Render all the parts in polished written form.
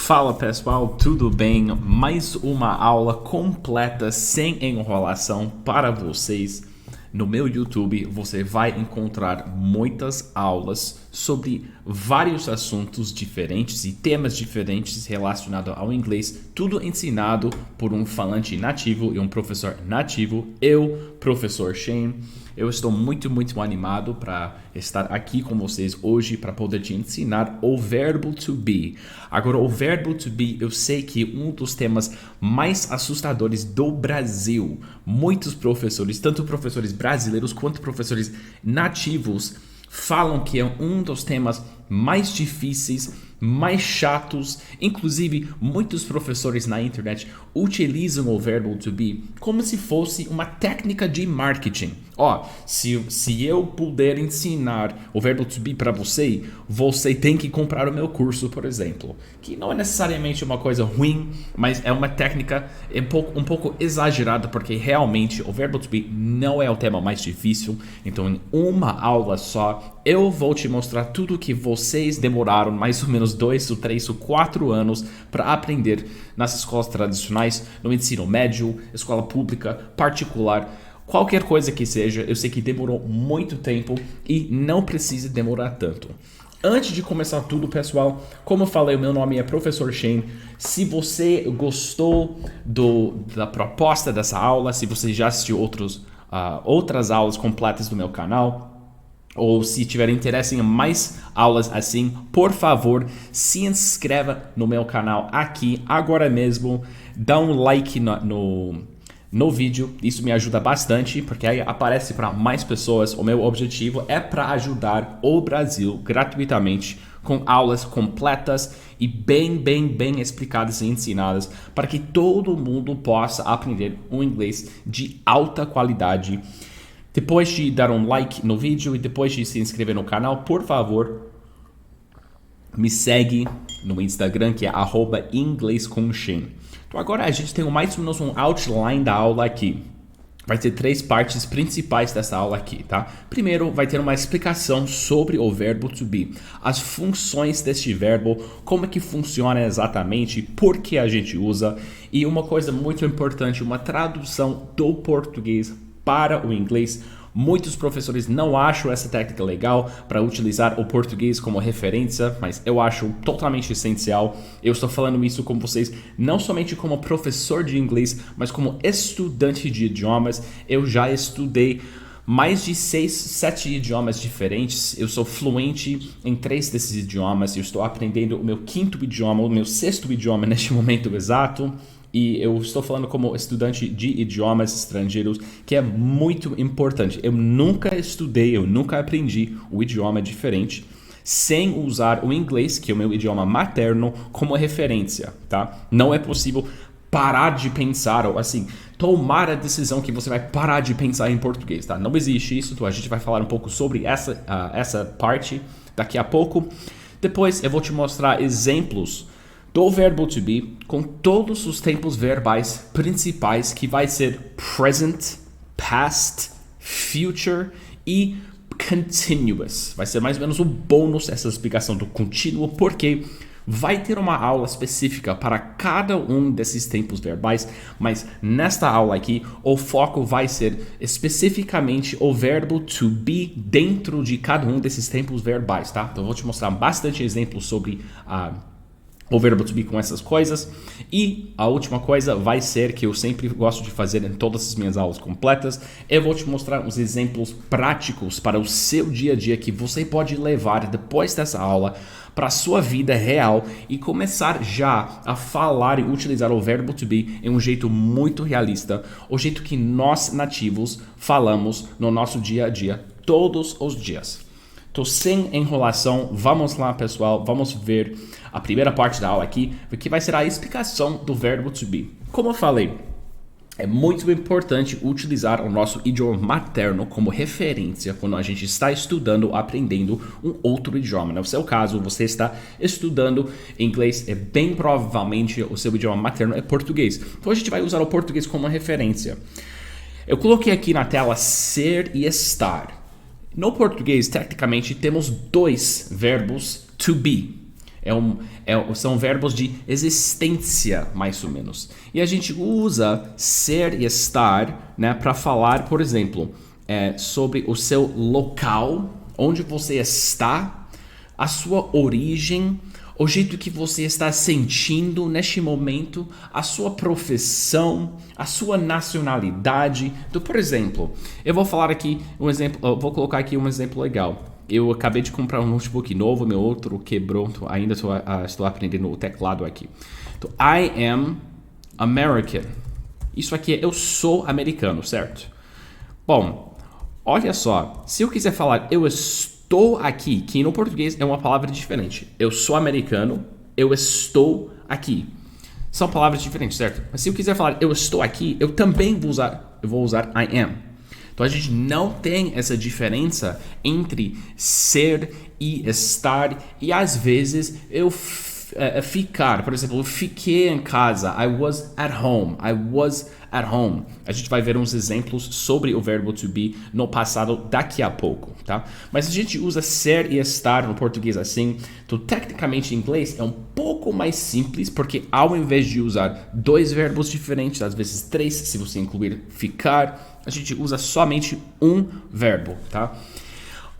Fala pessoal, tudo bem? Mais uma aula completa sem enrolação para vocês. No meu YouTube você vai encontrar muitas aulas sobre vários assuntos diferentes e temas diferentes relacionados ao inglês, tudo ensinado por um falante nativo e um professor nativo, eu, professor Shane. Eu estou muito animado para estar aqui com vocês hoje para poder te ensinar o verbo to be. Agora, o verbo to be, eu sei que um dos temas mais assustadores do Brasil. Muitos professores, tanto professores brasileiros quanto professores nativos, falam que é um dos temas mais difíceis, mais chatos. Inclusive, muitos professores na internet utilizam o verbo to be como se fosse uma técnica de marketing. Se eu puder ensinar o verbo to be para você, você tem que comprar o meu curso, por exemplo. Que não é necessariamente uma coisa ruim, mas é uma técnica um pouco exagerada, porque realmente o verbo to be não é o tema mais difícil. Então, em uma aula só, eu vou te mostrar tudo que vocês demoraram mais ou menos 2 ou 3 ou 4 anos para aprender nas escolas tradicionais, no ensino médio, escola pública, particular. Qualquer coisa que seja, eu sei que demorou muito tempo e não precisa demorar tanto. Antes de começar tudo, pessoal, como eu falei, o meu nome é Professor Shane. Se você gostou da proposta dessa aula, se você já assistiu outras aulas completas do meu canal, ou se tiver interesse em mais aulas assim, por favor, se inscreva no meu canal aqui agora mesmo. Dá um like no vídeo, isso me ajuda bastante, porque aí aparece para mais pessoas. O meu objetivo é para ajudar o Brasil gratuitamente com aulas completas e bem explicadas e ensinadas para que todo mundo possa aprender um inglês de alta qualidade. Depois de dar um like no vídeo e depois de se inscrever no canal, por favor, me segue no Instagram, que é @inglescomshane. Então agora a gente tem mais ou menos um outline da aula aqui. Vai ter 3 partes principais dessa aula aqui, tá? Primeiro, vai ter uma explicação sobre o verbo to be, as funções deste verbo, como é que funciona exatamente, por que a gente usa, e uma coisa muito importante, uma tradução do português para o inglês. Muitos professores não acham essa técnica legal para utilizar o português como referência, mas eu acho totalmente essencial. Eu estou falando isso com vocês não somente como professor de inglês, mas como estudante de idiomas. Eu já estudei mais de 6, 7 idiomas diferentes. Eu sou fluente em 3 desses idiomas. Eu estou aprendendo o meu 5º idioma, o meu 6º idioma neste momento exato. E eu estou falando como estudante de idiomas estrangeiros, que é muito importante. Eu nunca aprendi o idioma diferente sem usar o inglês, que é o meu idioma materno, como referência, tá? Não é possível parar de pensar, ou assim, tomar a decisão que você vai parar de pensar em português, tá? Não existe isso, então a gente vai falar um pouco sobre essa parte daqui a pouco. Depois eu vou te mostrar exemplos do verbo to be com todos os tempos verbais principais, que vai ser present, past, future e continuous. Vai ser mais ou menos um bônus essa explicação do contínuo, porque vai ter uma aula específica para cada um desses tempos verbais, mas nesta aula aqui o foco vai ser especificamente o verbo to be dentro de cada um desses tempos verbais, tá? Então eu vou te mostrar bastante exemplos sobre o verbo to be com essas coisas. E a última coisa vai ser, que eu sempre gosto de fazer em todas as minhas aulas completas, eu vou te mostrar uns exemplos práticos para o seu dia a dia que você pode levar depois dessa aula para a sua vida real e começar já a falar e utilizar o verbo to be em um jeito muito realista, o jeito que nós nativos falamos no nosso dia a dia, todos os dias. Então, sem enrolação, vamos lá, pessoal, vamos ver a primeira parte da aula aqui, que vai ser a explicação do verbo to be. Como eu falei, é muito importante utilizar o nosso idioma materno como referência quando a gente está estudando, aprendendo um outro idioma. No seu caso, você está estudando inglês, bem provavelmente o seu idioma materno é português. Então, a gente vai usar o português como referência. Eu coloquei aqui na tela ser e estar. No português, tecnicamente, temos 2 verbos to be. São verbos de existência, mais ou menos. E a gente usa ser e estar, né, para falar, por exemplo, sobre o seu local, onde você está, a sua origem, o jeito que você está sentindo neste momento, a sua profissão, a sua nacionalidade. Então, por exemplo, eu vou falar aqui um exemplo, eu vou colocar aqui um exemplo legal. Eu acabei de comprar um notebook novo, meu outro quebrou, então ainda estou aprendendo o teclado aqui. Então, I am American. Isso aqui é eu sou americano, certo? Bom, olha só, se eu quiser falar eu estou aqui, que no português é uma palavra diferente. Eu sou americano, eu estou aqui. São palavras diferentes, certo? Mas se eu quiser falar eu estou aqui, eu também vou usar I am. Então a gente não tem essa diferença entre ser e estar, e às vezes eu ficar, por exemplo, eu fiquei em casa, I was at home, A gente vai ver uns exemplos sobre o verbo to be no passado daqui a pouco, tá? Mas a gente usa ser e estar no português assim, então tecnicamente em inglês é um pouco mais simples, porque ao invés de usar dois verbos diferentes, às vezes três, se você incluir ficar, a gente usa somente um verbo, tá?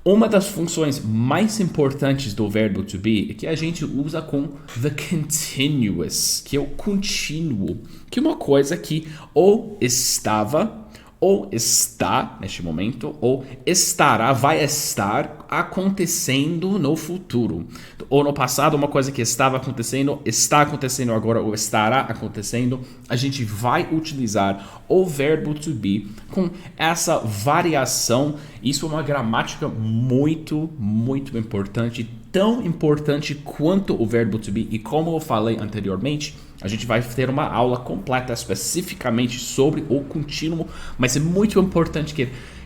Uma das funções mais importantes do verbo to be é que a gente usa com the continuous, que é o contínuo, que é uma coisa que ou estava, ou está neste momento, ou estará, vai estar acontecendo no futuro. Ou no passado, uma coisa que estava acontecendo, está acontecendo agora, ou estará acontecendo. A gente vai utilizar o verbo to be com essa variação. Isso é uma gramática muito, muito importante, tão importante quanto o verbo to be. E como eu falei anteriormente, a gente vai ter uma aula completa especificamente sobre o contínuo, mas é muito importante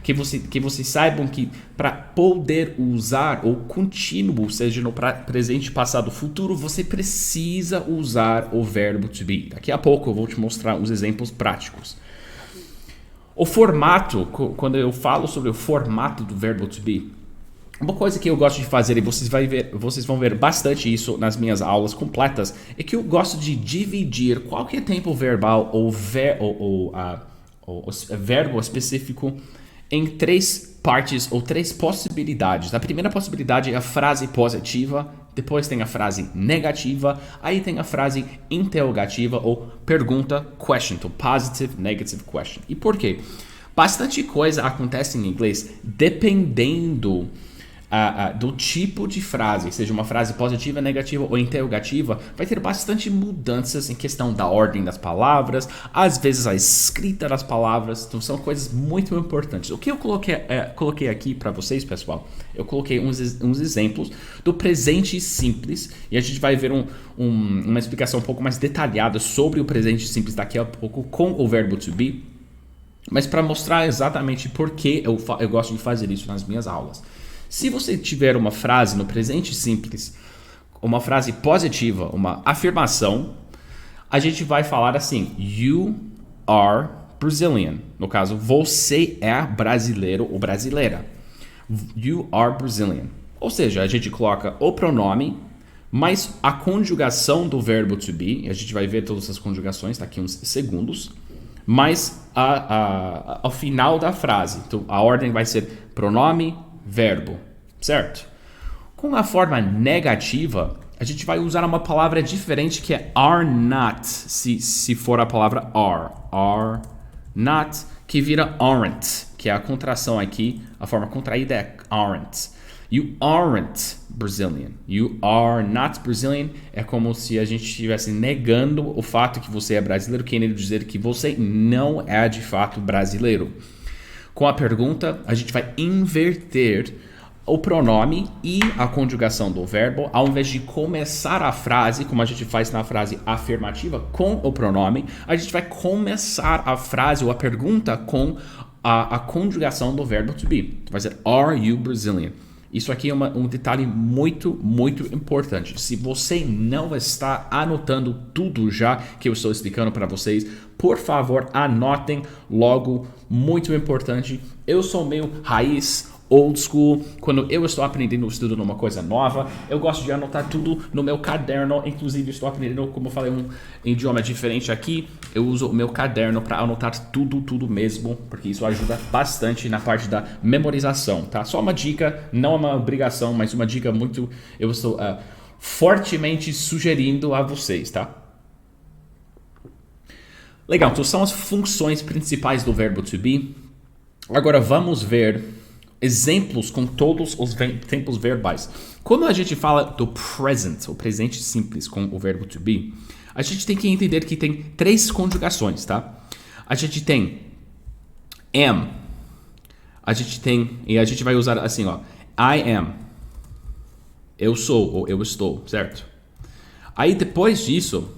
que vocês saibam que para poder usar o contínuo, seja no presente, passado, futuro, você precisa usar o verbo to be. Daqui a pouco eu vou te mostrar os exemplos práticos. O formato, quando eu falo sobre o formato do verbo to be, uma coisa que eu gosto de fazer, e vocês vão ver bastante isso nas minhas aulas completas, é que eu gosto de dividir qualquer tempo verbal ou verbo específico em três partes ou três possibilidades. A primeira possibilidade é a frase positiva, depois tem a frase negativa, aí tem a frase interrogativa ou pergunta, question, então positive, negative question. E por quê? Bastante coisa acontece em inglês dependendo do tipo de frase, seja uma frase positiva, negativa ou interrogativa, vai ter bastante mudanças em questão da ordem das palavras, às vezes a escrita das palavras, então são coisas muito importantes. O que eu coloquei aqui para vocês, pessoal, eu coloquei uns exemplos do presente simples, e a gente vai ver uma explicação um pouco mais detalhada sobre o presente simples daqui a pouco com o verbo to be, mas para mostrar exatamente por que eu gosto de fazer isso nas minhas aulas. Se você tiver uma frase no presente simples, uma frase positiva, uma afirmação, a gente vai falar assim: You are Brazilian. No caso, você é brasileiro ou brasileira. You are Brazilian. Ou seja, a gente coloca o pronome, mais a conjugação do verbo to be, e a gente vai ver todas essas conjugações daqui uns segundos, mais ao final da frase. Então, a ordem vai ser pronome, verbo, certo? Com a forma negativa, a gente vai usar uma palavra diferente que é are not, se for a palavra are not, que vira aren't, que é a contração aqui, a forma contraída é aren't. You aren't Brazilian. You are not Brazilian é como se a gente estivesse negando o fato que você é brasileiro, querendo dizer que você não é de fato brasileiro. Com a pergunta, a gente vai inverter o pronome e a conjugação do verbo. Ao invés de começar a frase, como a gente faz na frase afirmativa, com o pronome, a gente vai começar a frase ou a pergunta com a conjugação do verbo to be. Vai ser, are you Brazilian? Isso aqui é um detalhe muito, muito importante. Se você não está anotando tudo já que eu estou explicando para vocês, por favor, anotem logo. Muito importante. Eu sou meio raiz old school. Quando eu estou aprendendo, estudando uma coisa nova, eu gosto de anotar tudo no meu caderno. Inclusive, estou aprendendo, como eu falei, um idioma diferente aqui. Eu uso o meu caderno para anotar tudo mesmo, porque isso ajuda bastante na parte da memorização, tá? Só uma dica, não é uma obrigação, mas uma dica muito... Eu estou fortemente sugerindo a vocês, tá? Legal, então são as funções principais do verbo to be. Agora vamos ver exemplos com todos os tempos verbais. Quando a gente fala do present, o presente simples com o verbo to be, a gente tem que entender que tem 3 conjugações, tá? A gente tem am, e a gente vai usar assim, ó, I am, eu sou ou eu estou, certo? Aí depois disso,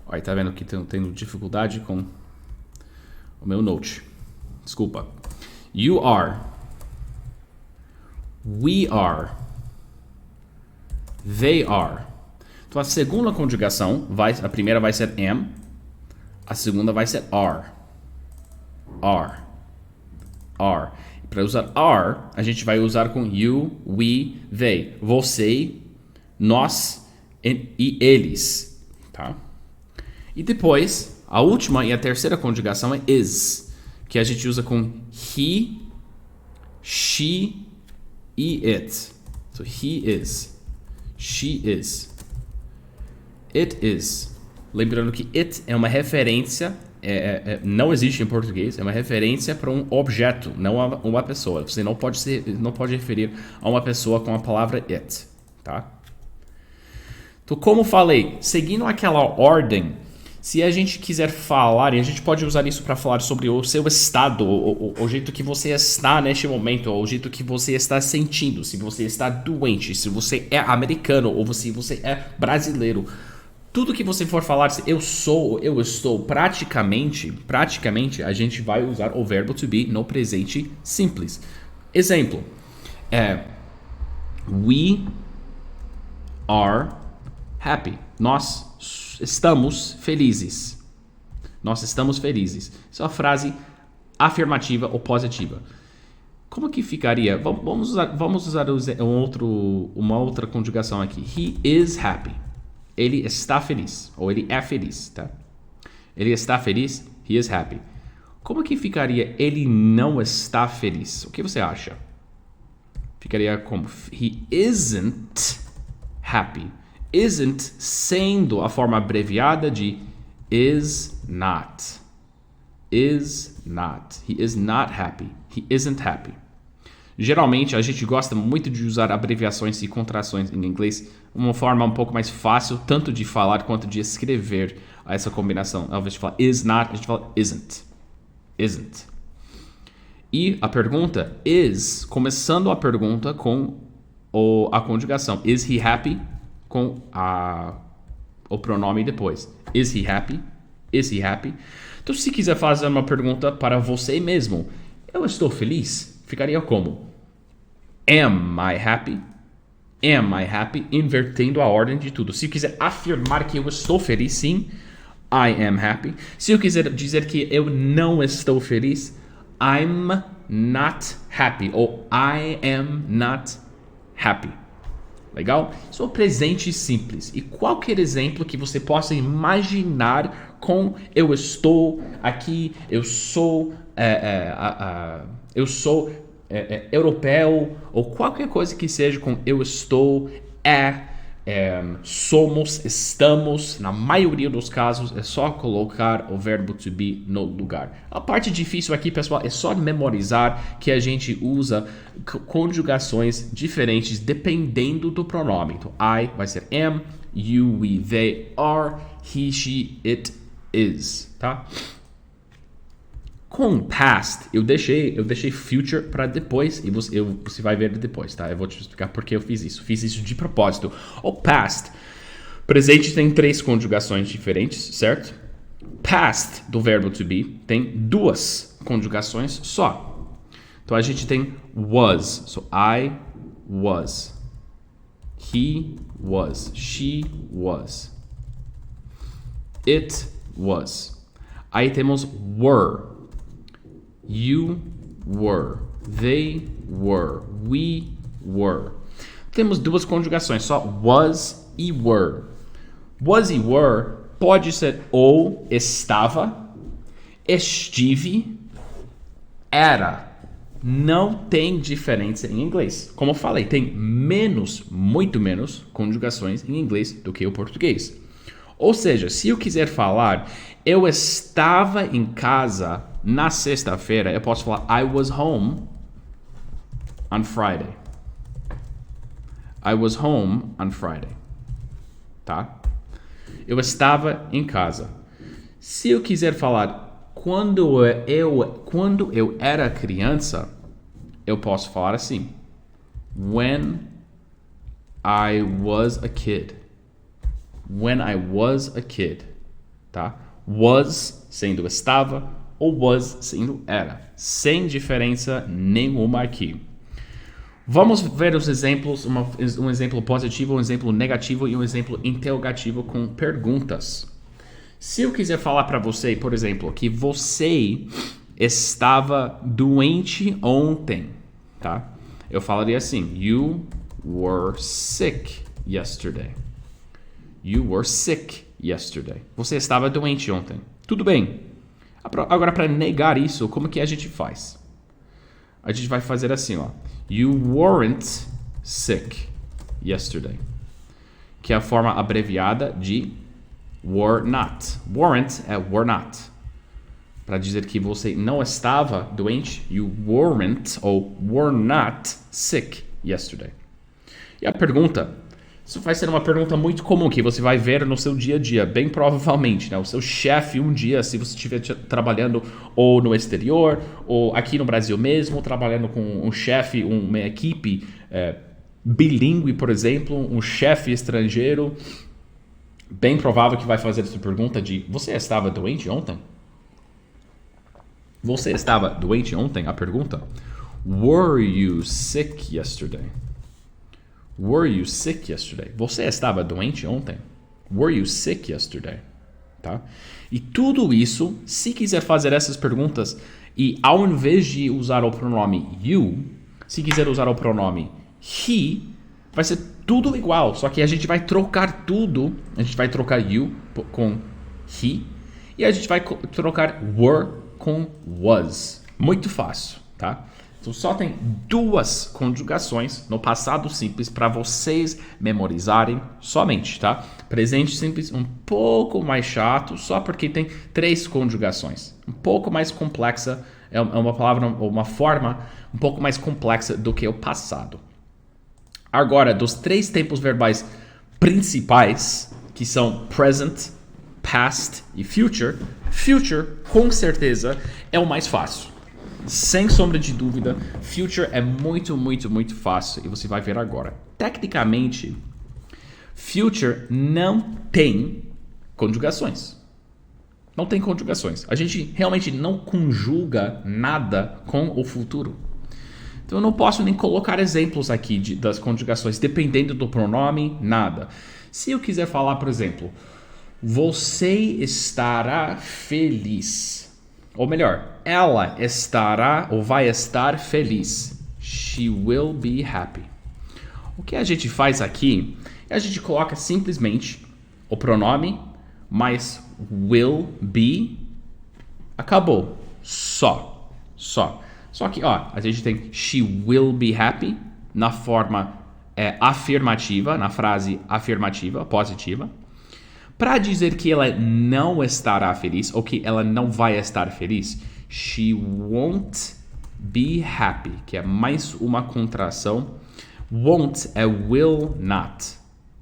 aí tá vendo que tenho dificuldade com o meu note. Desculpa. You are. We are. They are. Então a segunda conjugação, a primeira vai ser am, a segunda vai ser are. Are. Are. Para usar are, a gente vai usar com you, we, they. Você, nós e eles. Tá? E depois, a última e a terceira conjugação é is, que a gente usa com he, she e it. So he is, she is, it is. Lembrando que it é uma referência, não existe em português, é uma referência para um objeto, não a uma pessoa. Você não pode referir a uma pessoa com a palavra it, tá? Então, como falei, seguindo aquela ordem, se a gente quiser falar, e a gente pode usar isso para falar sobre o seu estado, o jeito que você está neste momento, o jeito que você está sentindo, se você está doente, se você é americano ou se você é brasileiro. Tudo que você for falar, se eu sou, eu estou, praticamente, a gente vai usar o verbo to be no presente simples. Exemplo, we are happy. Nós estamos felizes. Nós estamos felizes. Isso é uma frase afirmativa ou positiva. Como que ficaria? Vamos usar uma outra conjugação aqui. He is happy. Ele está feliz. Ou ele é feliz, tá? Ele está feliz. He is happy. Como que ficaria ele não está feliz? O que você acha? Ficaria como? He isn't happy. Isn't sendo a forma abreviada de is not. Is not. He is not happy. He isn't happy. Geralmente, a gente gosta muito de usar abreviações e contrações em inglês, uma forma um pouco mais fácil, tanto de falar quanto de escrever essa combinação. Ao invés de falar is not, a gente fala isn't. Isn't. E a pergunta is, começando a pergunta com a conjugação. Is he happy? Com o pronome depois. Is he happy? Is he happy? Então, se quiser fazer uma pergunta para você mesmo, eu estou feliz? Ficaria como? Am I happy? Am I happy? Invertendo a ordem de tudo. Se eu quiser afirmar que eu estou feliz, sim, I am happy. Se eu quiser dizer que eu não estou feliz, I'm not happy. Ou I am not happy. Legal? Isso é um presente simples. E qualquer exemplo que você possa imaginar com eu estou aqui, eu sou europeu, ou qualquer coisa que seja com eu estou, somos, estamos, na maioria dos casos é só colocar o verbo to be no lugar. A parte difícil aqui, pessoal, é só memorizar que a gente usa conjugações diferentes dependendo do pronome. Então, I vai ser am, you, we, they, are, he, she, it, is, tá? Com past, eu deixei future para depois e você vai ver depois, tá? Eu vou te explicar porque eu fiz isso. Fiz isso de propósito. O past, presente tem 3 conjugações diferentes, certo? Past do verbo to be tem 2 conjugações só. Então a gente tem was, so I was, he was, she was, it was. Aí temos were. You were. they were, we were. Temos duas conjugações, só was e were. Was e were pode ser ou estava, estive, era. Não tem diferença em inglês. Como eu falei, tem muito menos conjugações em inglês do que o português. Ou seja, se eu quiser falar, eu estava em casa na sexta-feira, eu posso falar I was home on Friday. I was home on Friday. Tá? Eu estava em casa. Se eu quiser falar quando eu era criança, eu posso falar assim. When I was a kid. When I was a kid. Tá? Was sendo estava ou was sendo era. Sem diferença nenhuma aqui. Vamos ver os exemplos, um exemplo positivo, um exemplo negativo e um exemplo interrogativo com perguntas. Se eu quiser falar para você, por exemplo, que você estava doente ontem, tá? Eu falaria assim: You were sick yesterday. You were sick yesterday. Você estava doente ontem. Tudo bem. Agora, para negar isso, como que a gente faz? A gente vai fazer assim, ó. You weren't sick yesterday. Que é a forma abreviada de were not. Weren't é were not. Para dizer que você não estava doente, you weren't ou were not sick yesterday. E a pergunta, isso vai ser uma pergunta muito comum que você vai ver no seu dia a dia, bem provavelmente, né? O seu chefe um dia, se você estiver trabalhando ou no exterior, ou aqui no Brasil mesmo, trabalhando com um chefe, uma equipe bilíngue, por exemplo, um chefe estrangeiro, bem provável que vai fazer essa pergunta de: você estava doente ontem? Você estava doente ontem? A pergunta. Were you sick yesterday? Were you sick yesterday? Você estava doente ontem? Were you sick yesterday? Tá? E tudo isso, se quiser fazer essas perguntas e ao invés de usar o pronome you, se quiser usar o pronome he, vai ser tudo igual, só que a gente vai trocar tudo. A gente vai trocar you com he e a gente vai trocar were com was. Muito fácil, tá? Então só tem duas conjugações no passado simples para vocês memorizarem somente, tá? Presente simples um pouco mais chato, só porque tem três conjugações. Um pouco mais complexa, é uma palavra ou uma forma um pouco mais complexa do que o passado. Agora, dos três tempos verbais principais, que são present, past e future, future com certeza é o mais fácil. Sem sombra de dúvida, future é muito, muito, muito fácil e você vai ver agora. Tecnicamente, future não tem conjugações. Não tem conjugações. A gente realmente não conjuga nada com o futuro. Então eu não posso nem colocar exemplos aqui das conjugações, dependendo do pronome, nada. Se eu quiser falar, por exemplo, você estará feliz. Ou melhor, ela estará ou vai estar feliz. She will be happy. O que a gente faz aqui é a gente coloca simplesmente o pronome mais will be. Acabou. Só. Só que, ó, a gente tem she will be happy na forma afirmativa, na frase afirmativa, positiva. Para dizer que ela não estará feliz ou que ela não vai estar feliz, she won't be happy, que é mais uma contração. Won't é will not.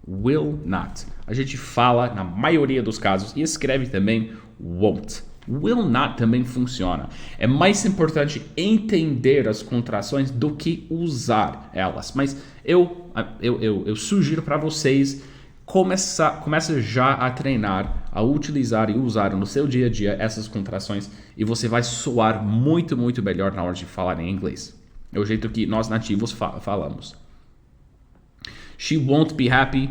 Will not. A gente fala na maioria dos casos e escreve também won't. Will not também funciona. É mais importante entender as contrações do que usar elas. Mas eu sugiro para vocês começa já a treinar, a utilizar e usar no seu dia a dia essas contrações e você vai soar muito, muito melhor na hora de falar em inglês. É o jeito que nós nativos falamos. She won't be happy.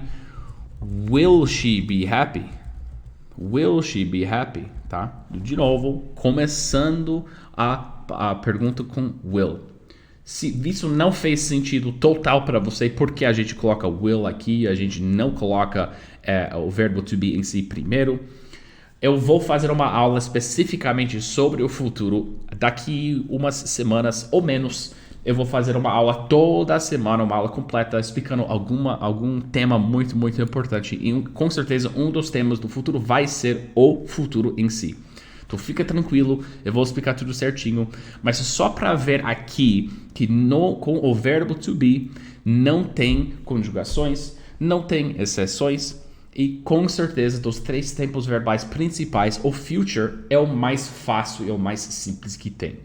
Will she be happy? Will she be happy? Tá? De novo, começando a pergunta com will. Se isso não fez sentido total para você, porque a gente coloca will aqui, a gente não coloca o verbo to be em si primeiro, eu vou fazer uma aula especificamente sobre o futuro daqui umas semanas ou menos. Eu vou fazer uma aula toda semana, uma aula completa, explicando algum tema muito, muito importante. E com certeza um dos temas do futuro vai ser o futuro em si. Então fica tranquilo, eu vou explicar tudo certinho. Mas só para ver aqui que com o verbo to be não tem conjugações, não tem exceções. E com certeza dos 3 tempos verbais principais, o future é o mais fácil e o mais simples que tem.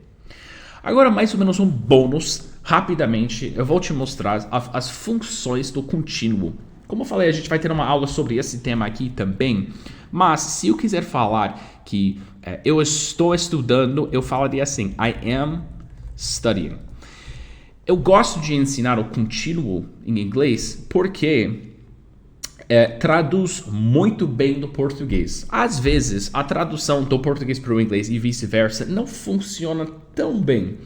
Agora, mais ou menos um bônus, rapidamente, eu vou te mostrar as funções do contínuo. Como eu falei, a gente vai ter uma aula sobre esse tema aqui também, mas se eu quiser falar que eu estou estudando, eu falaria assim, I am studying. Eu gosto de ensinar o contínuo em inglês porque traduz muito bem do português. Às vezes, a tradução do português para o inglês e vice-versa não funciona tão bem.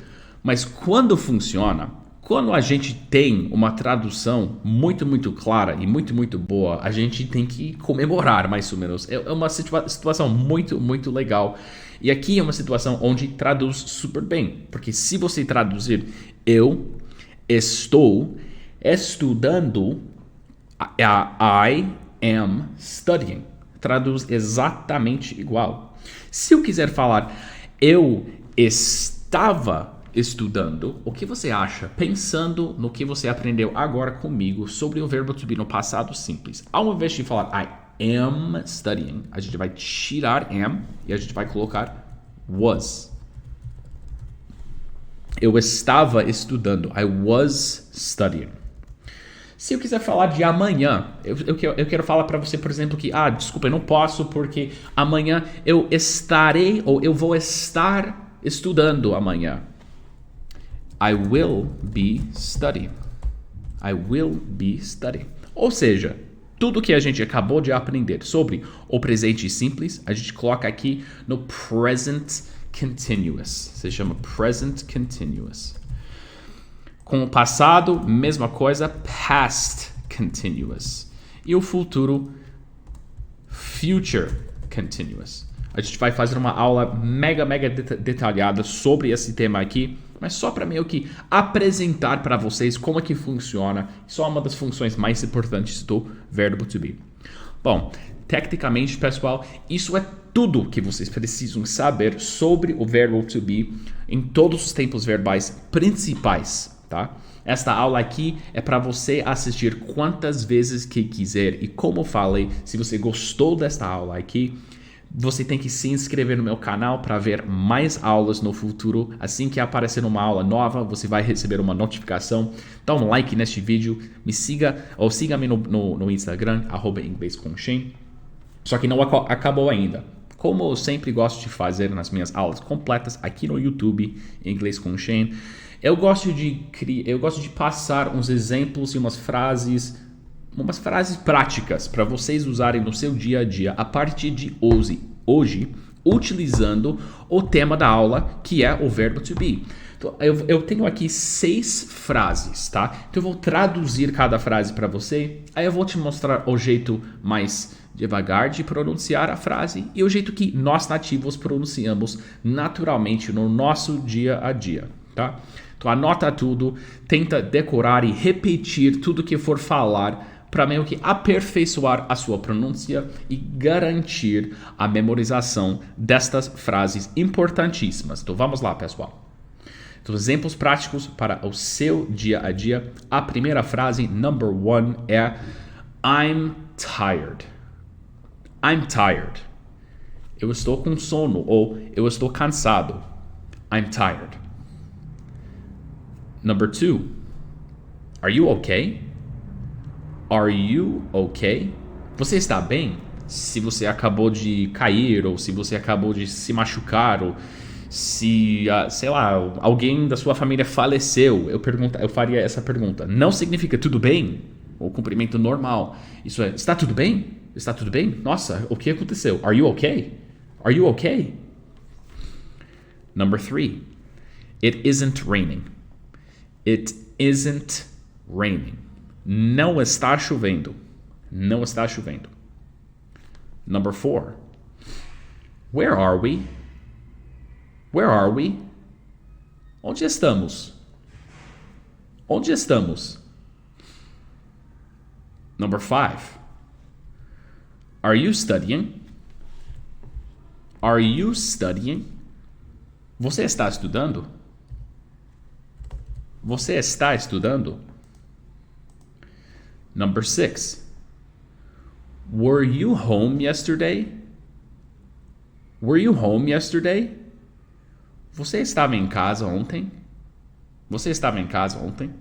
Mas quando funciona, quando a gente tem uma tradução muito, muito clara e muito, muito boa, a gente tem que comemorar, mais ou menos. É uma situação muito, muito legal. E aqui é uma situação onde traduz super bem. Porque se você traduzir eu estou estudando, I am studying. Traduz exatamente igual. Se eu quiser falar eu estava estudando, o que você acha? Pensando no que você aprendeu agora comigo sobre o verbo to be no passado simples. Ao invés de falar I am studying, a gente vai tirar am e a gente vai colocar was. Eu estava estudando. I was studying. Se eu quiser falar de amanhã, eu quero falar para você, por exemplo, que, desculpa, eu não posso porque amanhã eu estarei ou eu vou estar estudando amanhã. I will be studying. I will be studying. Ou seja, tudo que a gente acabou de aprender sobre o presente simples, a gente coloca aqui no present continuous. Se chama present continuous. Com o passado, mesma coisa, past continuous. E o futuro, future continuous. A gente vai fazer uma aula mega detalhada sobre esse tema aqui, mas só para meio que apresentar para vocês como é que funciona. Isso é uma das funções mais importantes do verbo to be. Bom, tecnicamente, pessoal, isso é tudo que vocês precisam saber sobre o verbo to be em todos os tempos verbais principais. Tá? Esta aula aqui é para você assistir quantas vezes que quiser e como eu falei, se você gostou desta aula aqui, você tem que se inscrever no meu canal para ver mais aulas no futuro. Assim que aparecer uma aula nova, você vai receber uma notificação. Dá um like neste vídeo, me siga ou siga-me no Instagram, @inglescomshane. Só que não acabou ainda. Como eu sempre gosto de fazer nas minhas aulas completas aqui no YouTube, Inglês com Shane, eu gosto de passar uns exemplos e umas frases práticas para vocês usarem no seu dia a dia a partir de hoje, utilizando o tema da aula, que é o verbo to be. Então, eu tenho aqui 6 frases, tá? Então eu vou traduzir cada frase para você, aí eu vou te mostrar o jeito mais devagar de pronunciar a frase e o jeito que nós nativos pronunciamos naturalmente no nosso dia a dia, tá? Então anota tudo, tenta decorar e repetir tudo que for falar para meio que aperfeiçoar a sua pronúncia e garantir a memorização destas frases importantíssimas. Então vamos lá, pessoal. Então, exemplos práticos para o seu dia a dia. A primeira frase, number 1, é I'm tired. I'm tired. Eu estou com sono ou eu estou cansado. I'm tired. Number 2, are you okay? Are you okay? Você está bem? Se você acabou de cair ou se você acabou de se machucar ou se, sei lá, alguém da sua família faleceu, eu faria essa pergunta. Não significa tudo bem, ou cumprimento normal. Isso é, está tudo bem? Está tudo bem? Nossa, o que aconteceu? Are you okay? Are you okay? Number 3, it isn't raining. It isn't raining. Não está chovendo. Não está chovendo. Number 4. Where are we? Where are we? Onde estamos? Onde estamos? Number 5. Are you studying? Are you studying? Você está estudando? Você está estudando? Number 6. Were you home yesterday? Were you home yesterday? Você estava em casa ontem? Você estava em casa ontem?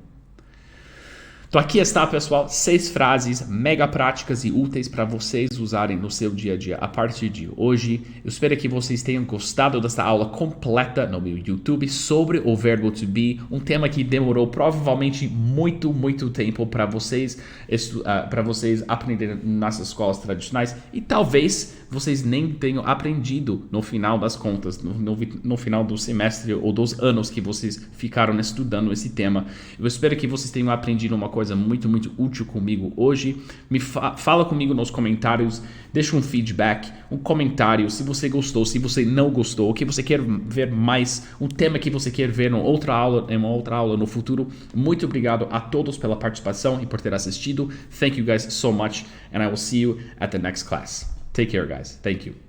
Então aqui está, pessoal, 6 frases mega práticas e úteis para vocês usarem no seu dia a dia a partir de hoje. Eu espero que vocês tenham gostado desta aula completa no meu YouTube sobre o verbo to be, um tema que demorou provavelmente muito tempo para vocês aprenderem nas escolas tradicionais e talvez vocês nem tenham aprendido no final das contas, no final do semestre ou dos anos que vocês ficaram estudando esse tema. Eu espero que vocês tenham aprendido uma coisa muito útil comigo hoje. Fala comigo nos comentários, deixa um feedback, um comentário, se você gostou, se você não gostou, o que você quer ver mais, um tema que você quer ver em uma outra aula no futuro. Muito obrigado a todos pela participação e por ter assistido. Thank you guys so much and I will see you at the next class. Take care, guys. Thank you.